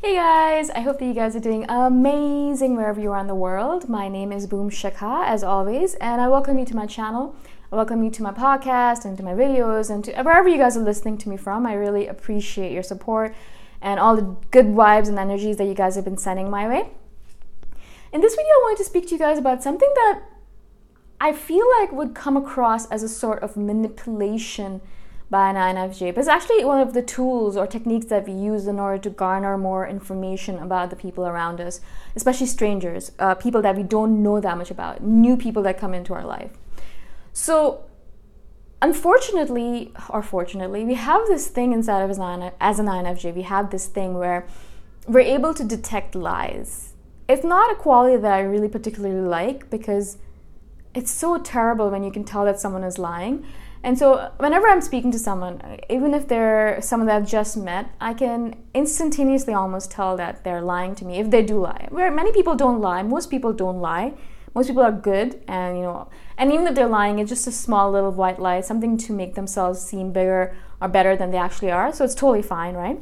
Hey guys, I hope that you guys are doing amazing wherever you are in the world. My name is Shikha, as always, and I welcome you to my channel. I welcome you to my podcast and to my videos and to wherever you guys are listening to me from. I really appreciate your support and all the good vibes and energies that you guys have been sending my way. In this video, I wanted to speak to you guys about something that I feel like would come across as a sort of manipulation by an INFJ, but it's actually one of the tools or techniques that we use in order to garner more information about the people around us, especially strangers, people that we don't know that much about, new people that come into our life. So unfortunately, or fortunately, we have this thing inside of us as an INFJ. We have this thing where we're able to detect lies. It's not a quality that I really particularly like because it's so terrible when you can tell that someone is lying. And so whenever I'm speaking to someone, even if they're someone that I've just met, I can instantaneously almost tell that they're lying to me if they do lie. Where many people don't lie, most people don't lie. Most people are good, and and even if they're lying, it's just a small little white lie, something to make themselves seem bigger or better than they actually are. So it's totally fine, right?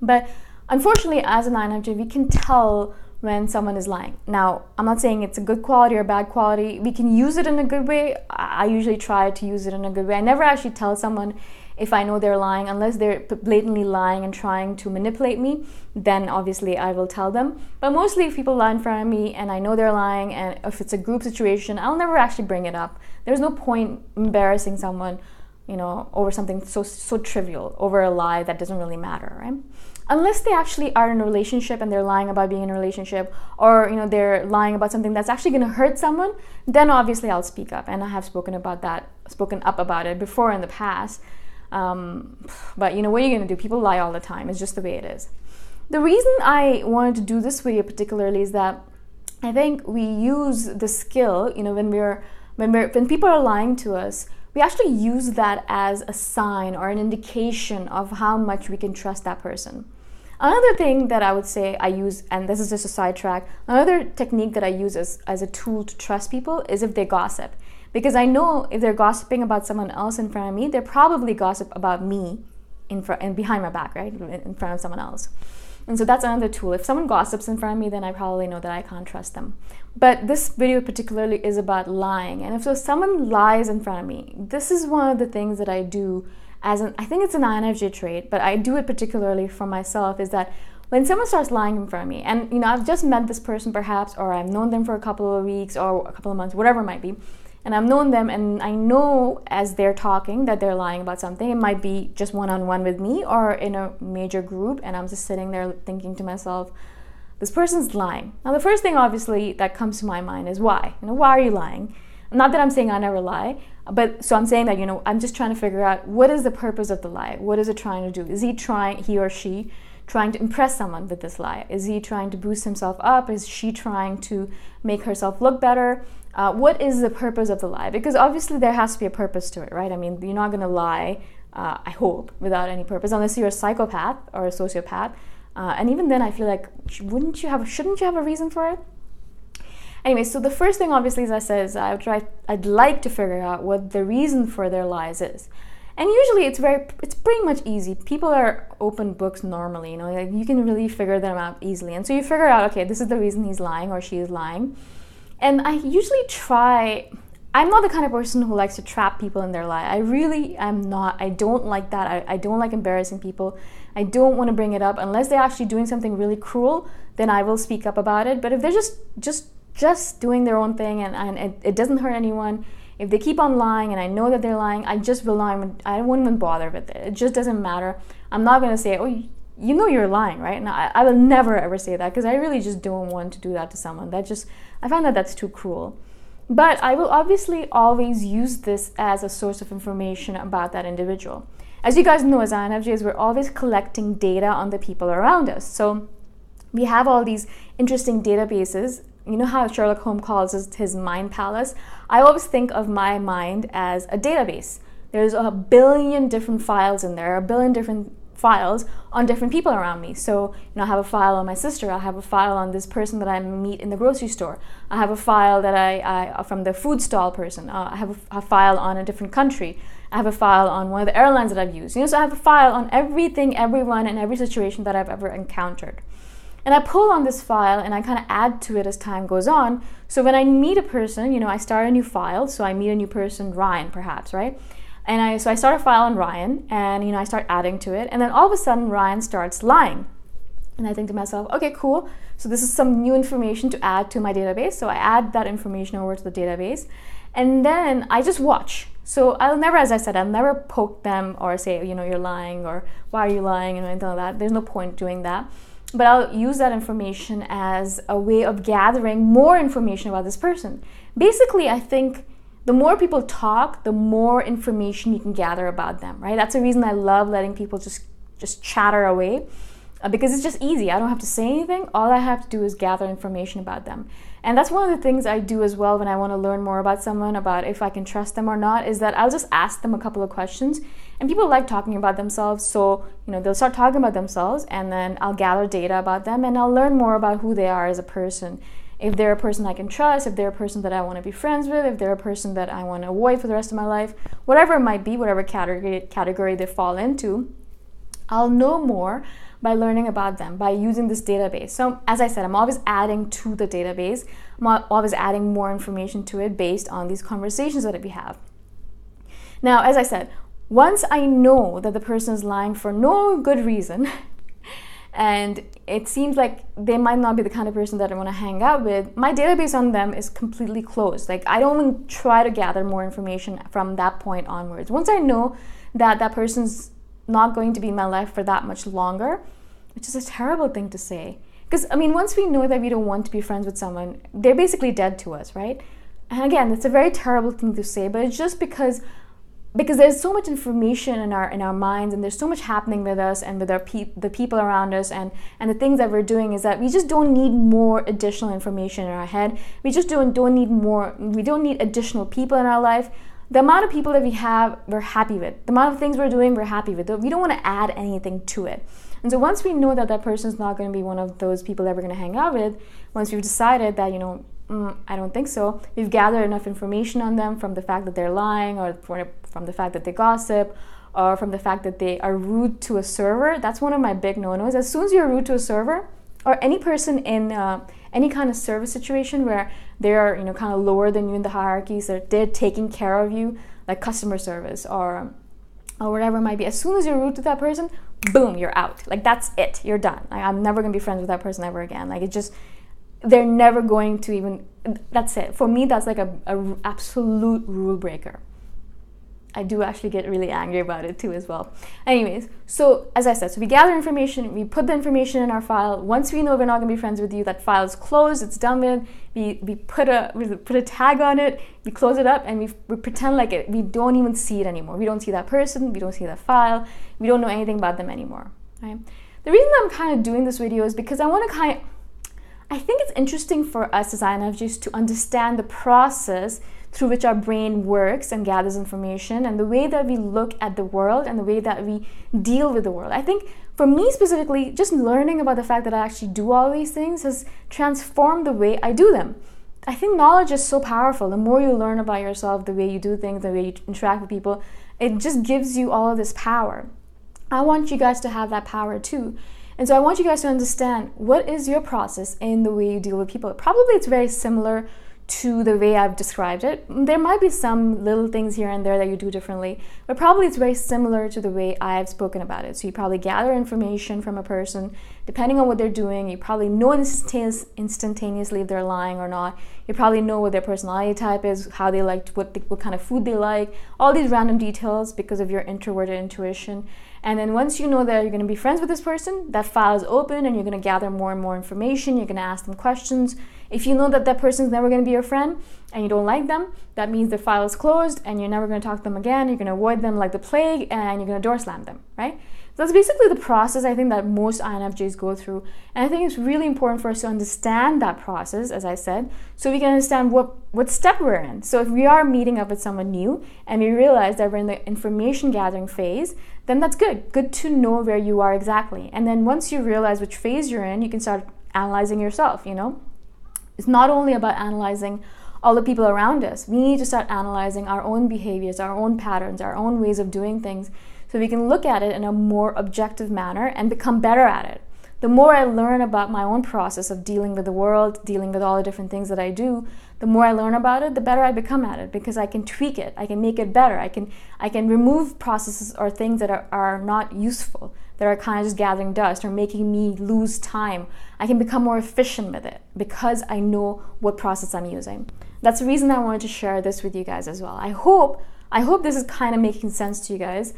But unfortunately, as an INFJ, we can tell when someone is lying. Now, I'm not saying it's a good quality or bad quality. We can use it in a good way. I usually try to use it in a good way. I never actually tell someone if I know they're lying, unless they're blatantly lying and trying to manipulate me, then obviously I will tell them. But mostly if people lie in front of me and I know they're lying, and if it's a group situation, I'll never actually bring it up. There's no point embarrassing someone, over something so trivial, over a lie that doesn't really matter, right? Unless they actually are in a relationship and they're lying about being in a relationship, or they're lying about something that's actually going to hurt someone, then obviously I'll speak up, and I have spoken up about it before in the past. But what are you going to do? People lie all the time. It's just the way it is. The reason I wanted to do this video particularly is that I think we use the skill, when people are lying to us, we actually use that as a sign or an indication of how much we can trust that person. Another thing that I would say I use, and this is just a sidetrack, another technique that I use as a tool to trust people is if they gossip. Because I know if they're gossiping about someone else in front of me, they're probably gossip about me in front and behind my back, right? In front of someone else. And so that's another tool. If someone gossips in front of me, then I probably know that I can't trust them. But this video particularly is about lying. And if someone lies in front of me, this is one of the things that I do I think it's an INFJ trait, but I do it particularly for myself, is that when someone starts lying in front of me, and I've just met this person perhaps, or I've known them for a couple of weeks or a couple of months, whatever it might be, and I've known them and I know as they're talking that they're lying about something. It might be just one-on-one with me or in a major group, and I'm just sitting there thinking to myself, this person's lying. Now the first thing obviously that comes to my mind is why? Why are you lying? Not that I'm saying I never lie, but so I'm saying that, I'm just trying to figure out what is the purpose of the lie? What is it trying to do? Is he or she trying to impress someone with this lie? Is he trying to boost himself up? Is she trying to make herself look better? What is the purpose of the lie? Because obviously there has to be a purpose to it, right? You're not going to lie, I hope, without any purpose, unless you're a psychopath or a sociopath. And even then I feel like, shouldn't you have a reason for it? Anyway, so the first thing obviously, as I said, is I'd like to figure out what the reason for their lies is. And usually it's pretty much easy. People are open books normally, you can really figure them out easily. And so you figure out, okay, this is the reason he's lying or she is lying. And I usually I'm not the kind of person who likes to trap people in their lie. I really am not. I don't like that. I don't like embarrassing people. I don't want to bring it up. Unless they're actually doing something really cruel, then I will speak up about it. But if they're just doing their own thing and it doesn't hurt anyone, if they keep on lying and I know that they're lying, I just will not even, I won't even bother with it. It just doesn't matter. I'm not going to say, oh, you're lying, right? Now, I will never ever say that, because I really just don't want to do that to someone. I find that that's too cruel. But I will obviously always use this as a source of information about that individual. As you guys know, as INFJs, we're always collecting data on the people around us. So we have all these interesting databases. You know how Sherlock Holmes calls it his mind palace? I always think of my mind as a database. There's a billion different files in there, a billion different files on different people around me. So, I have a file on my sister. I have a file on this person that I meet in the grocery store. I have a file that I from the food stall person. I have a file on a different country. I have a file on one of the airlines that I've used. So I have a file on everything, everyone, and every situation that I've ever encountered. And I pull on this file and I kind of add to it as time goes on. So when I meet a person, I start a new file. So I meet a new person, Ryan, perhaps, right? And so I start a file on Ryan, and I start adding to it. And then all of a sudden, Ryan starts lying. And I think to myself, okay, cool. So this is some new information to add to my database. So I add that information over to the database. And then I just watch. So I'll never poke them or say, you're lying, or why are you lying, and anything like that. There's no point doing that. But I'll use that information as a way of gathering more information about this person. Basically, I think the more people talk, the more information you can gather about them, right? That's the reason I love letting people just chatter away. Because it's just easy. I don't have to say anything. All I have to do is gather information about them. And that's one of the things I do as well when I want to learn more about someone, about if I can trust them or not, is that I'll just ask them a couple of questions. And people like talking about themselves, so they'll start talking about themselves, and then I'll gather data about them, and I'll learn more about who they are as a person. If they're a person I can trust, if they're a person that I want to be friends with, if they're a person that I want to avoid for the rest of my life, whatever it might be, whatever category they fall into, I'll know more by learning about them, by using this database. So as I said, I'm always adding to the database. I'm always adding more information to it based on these conversations that we have. Now, as I said, once I know that the person is lying for no good reason, and it seems like they might not be the kind of person that I want to hang out with, my database on them is completely closed. Like, I don't even try to gather more information from that point onwards. Once I know that that person's not going to be in my life for that much longer, which is a terrible thing to say. Because, once we know that we don't want to be friends with someone, they're basically dead to us, right? And again, it's a very terrible thing to say, but it's just because there's so much information in our minds, and there's so much happening with us and with the people around us, and the things that we're doing, is that we just don't need more additional information in our head. We just don't need more. We don't need additional people in our life. The amount of people that we have, we're happy with. The amount of things we're doing, we're happy with. We don't want to add anything to it. And so once we know that that person's not going to be one of those people that we're going to hang out with, once we've decided that, I don't think so, we've gathered enough information on them, from the fact that they're lying, or from the fact that they gossip, or from the fact that they are rude to a server. That's one of my big no-nos. As soon as you're rude to a server, or any person in any kind of service situation where they're kind of lower than you in the hierarchy, so they're taking care of you, like customer service or whatever it might be, as soon as you're rude to that person, boom, you're out. Like, that's it, you're done. Like, I'm never gonna be friends with that person ever again. Like, they're never going to even, that's it. For me, that's like a absolute rule breaker. I do actually get really angry about it too as well. Anyways, so as I said, so we gather information, we put the information in our file. Once we know we're not gonna be friends with you, that file is closed, it's done with. We put a tag on it, we close it up, and we pretend like we don't even see it anymore. We don't see that person, we don't see that file, we don't know anything about them anymore, right? The reason I'm kind of doing this video is because I think it's interesting for us as INFJs to understand the process through which our brain works and gathers information, and the way that we look at the world and the way that we deal with the world. I think for me specifically, just learning about the fact that I actually do all these things has transformed the way I do them. I think knowledge is so powerful. The more you learn about yourself, the way you do things, the way you interact with people, it just gives you all of this power. I want you guys to have that power too. And so I want you guys to understand, what is your process in the way you deal with people? Probably it's very similar to the way I've described it. There might be some little things here and there that you do differently, but probably it's very similar to the way I've spoken about it. So you probably gather information from a person, depending on what they're doing. You probably know instantaneously if they're lying or not. You probably know what their personality type is, how they like, what kind of food they like, all these random details because of your introverted intuition. And then once you know that you're going to be friends with this person, that file is open and you're going to gather more and more information. You're going to ask them questions. If you know that that person's never going to be your friend and you don't like them, that means the file is closed and you're never going to talk to them again. You're going to avoid them like the plague and you're going to door slam them, right? So that's basically the process I think that most INFJs go through. And I think it's really important for us to understand that process, as I said, so we can understand what step we're in. So if we are meeting up with someone new and we realize that we're in the information gathering phase, then that's good. Good to know where you are exactly. And then once you realize which phase you're in, you can start analyzing yourself, you know? It's not only about analyzing all the people around us. We need to start analyzing our own behaviors, our own patterns, our own ways of doing things, so we can look at it in a more objective manner and become better at it. The more I learn about my own process of dealing with the world, dealing with all the different things that I do, the more I learn about it, the better I become at it, because I can tweak it, I can make it better, I can remove processes or things that are not useful, that are kind of just gathering dust or making me lose time. I can become more efficient with it because I know what process I'm using. That's the reason I wanted to share this with you guys as well. I hope this is kind of making sense to you guys.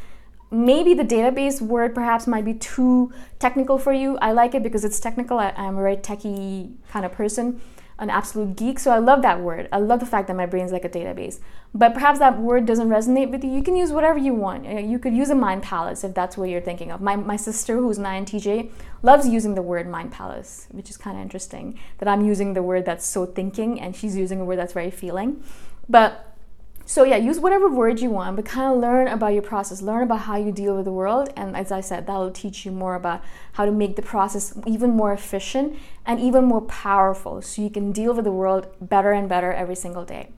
Maybe the database word perhaps might be too technical for you. I like it because it's technical. I'm a very techie kind of person, an absolute geek. So I love that word. I love the fact that my brain's like a database. But perhaps that word doesn't resonate with you. You can use whatever you want. You could use a mind palace if that's what you're thinking of. My sister, who's an INTJ, loves using the word mind palace, which is kind of interesting that I'm using the word that's so thinking and she's using a word that's very feeling. So yeah, use whatever word you want, but kind of learn about your process, learn about how you deal with the world. And as I said, that'll teach you more about how to make the process even more efficient and even more powerful, so you can deal with the world better and better every single day.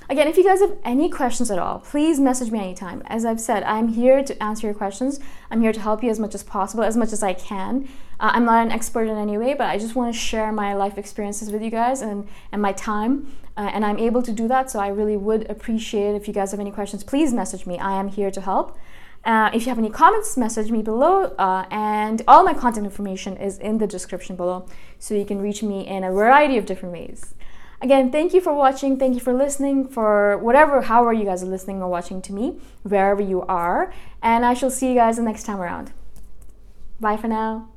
Again, if you guys have any questions at all, please message me anytime. As I've said, I'm here to answer your questions. I'm here to help you as much as possible, as much as I can. I'm not an expert in any way, but I just want to share my life experiences with you guys and my time. And I'm able to do that, so I really would appreciate if you guys have any questions. Please message me. I am here to help. If you have any comments, message me below. And all my contact information is in the description below, so you can reach me in a variety of different ways. Again, thank you for watching. Thank you for listening, for however you guys are listening or watching to me, wherever you are. And I shall see you guys the next time around. Bye for now.